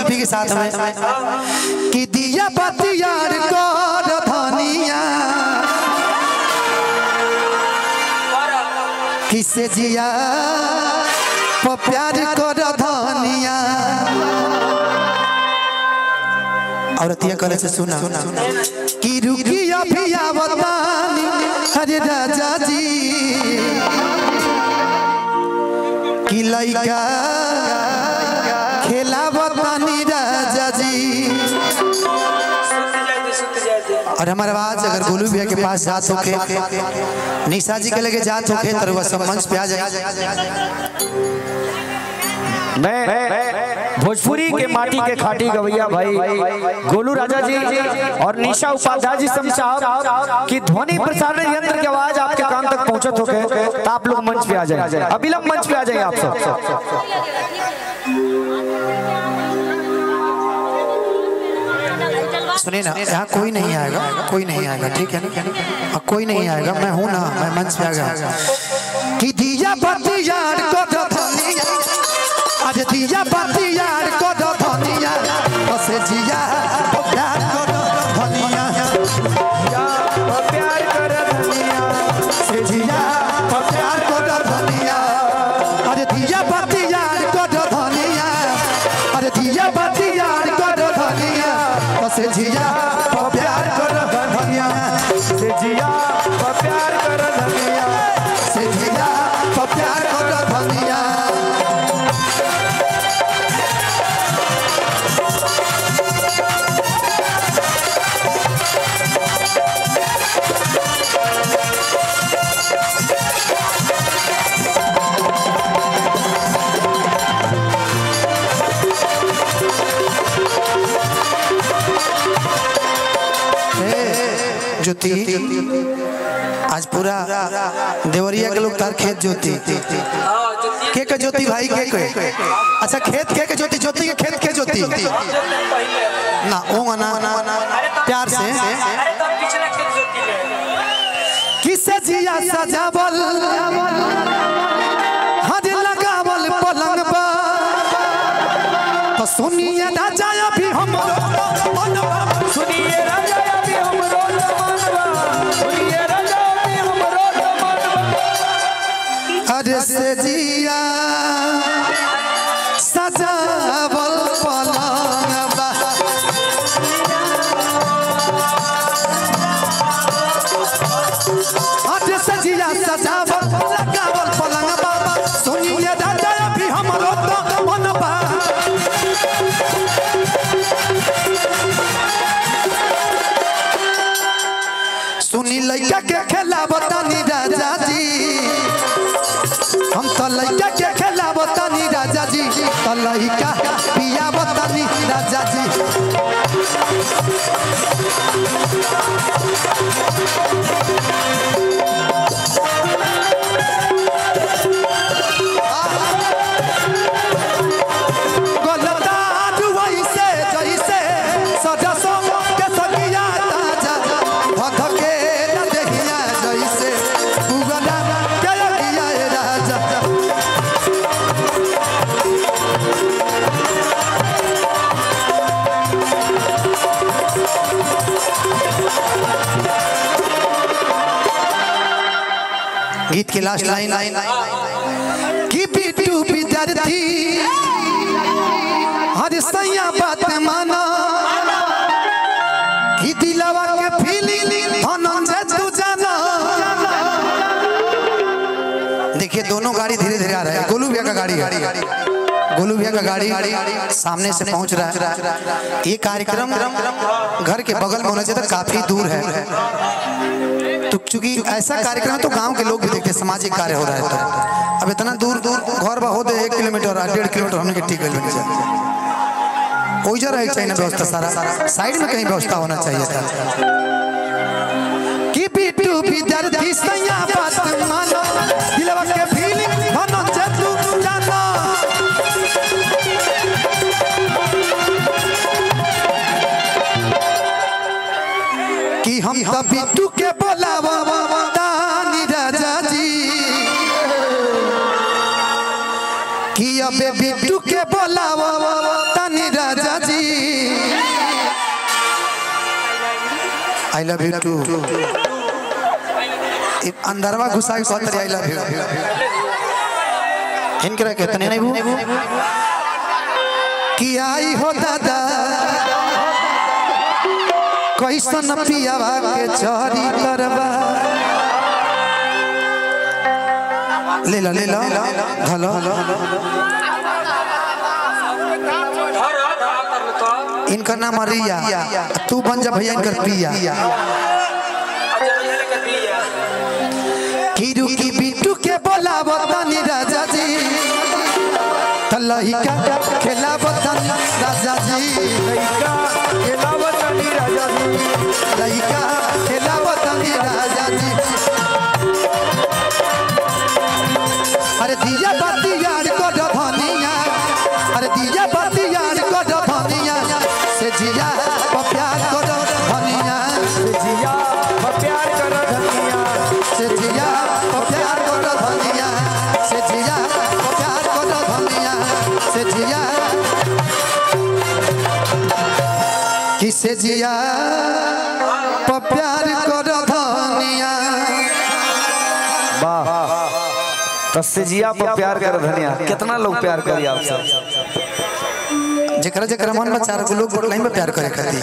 शिल्पी के साथ में कि दिया बाती यार कर धनिया किसे जिया प्यार कर धनिया। औरतिया करे से सुना कि रुकी अभी आवतानी अरे राजा जी कि लइका खेला बतानी राजा जी। और हमारा आवाज अगर गोलू भैया के पास जात होके निशा जी के लगे जात होके तो वह सब मंच पे आ जाए। मैं भोजपुरी के माटी के खाटी गवैया भाई गोलू राजा जी और निशा उपाध्याय जी साहब की ध्वनि प्रसारण यंत्र की आवाज आपके कान तक पहुंचत होके तो आप लोग मंच पे आ जाए। अविलंब मंच पे आ जाए आप सब। सुनिए ना, यहाँ कोई नहीं आएगा, कोई नहीं आएगा, ठीक है ना? कोई नहीं आएगा, मैं हूँ ना, मैं मंच पे आ गया कि दिया बाती यार को धनिया आज दिया बाती यार को धनिया बसे जिया प्यार को धनिया प्यार कर धनिया से जिया प्यार को धनिया अरे दिया बाती यार को धनिया अरे दिया बाती यार को धनिया बसे जिया प्यार कर धनिया से जिया प्यार कर धनिया से जिया प्यार कर धनिया। ज्योति आज पूरा देवरिया के लोग तार खेत ज्योति के ज्योति भाई के अच्छा खेत के ज्योति ज्योति के खेत के ज्योति ना ओ ना प्यार से किसे जिया सजावल हद लगावल पलंग पर तो सुनिए राजा अभी हम सुनिए राजा अभी हम अरे से जिया सजावल पलंग अरे से जिया सजावल लगावल पलंग सुनिए राजा अभी हमरो तो मनबा सुनी लइका के खेला बतानी राजा जी हम तो लइका के खेला बतानी राजा जी तो लइका पिया बतानी राजा जी। गीत की लास्ट लाइन कि बिट्टू विद्यार्थी हर सैया बात माना कि दिलवा के फीलिंग धनंजय तू जाना। देखिए दोनों गाड़ी धीरे धीरे आ रहा है। गोलू भैया का गाड़ी गोलू भैया का गाड़ी सामने से पहुंच रहा है। ये कार्यक्रम घर के बगल में होना चाहिए था, काफी दूर है तो चूंकि ऐसा कार्यक्रम है तो गांव के लोग भी देखते सामाजिक कार्य हो रहा है। तो अब इतना दूर घर बहुत 1 किलोमीटर 1.5 किलोमीटर हमने ठीक है हो जा रहा है चाहिए व्यवस्था सारा साइड में कहीं व्यवस्था होना चाहिए था कि बिट्टू विद्यार्थी सैया बात मानो दिलवा के फीलिंग धनंजय तू जाना कि हम तो बिट्टू के बोलावा तानी राजा जी कि अबे बिट्टू के बोलावा तानी राजा आई लव यू टू अंदरवा घुसा के कहत आई लव यू इनकरा कहते नहीं वो कि आई हो दादा कैसन पियावा के चोरी करबा ले लो धलो इनका नाम रिया तू बन जा भैया इनकर पिया कीरू की बिट्टू के बोलावो तनी राजा जी तलहिका खेलावो तनी राजा जी लइका खेलावो तनी राजा जी लइका खेलावो तनी राजा जी अरे दिया बाती यार को धनिया अरे दिया बाती यार को धनिया से जिया प्यार को धनिया से जिया प्यार कर धनिया से जिया प्यार को धनिया से जिया प्यार को धनिया से जिया किसे जिया प्यार को धनिया वाह तो सेजिया पर प्यार कर धनिया कितना लोग प्यार करी आपसे जेकरा जेकरा मन में चार लोग लाइन में प्यार करे खातिर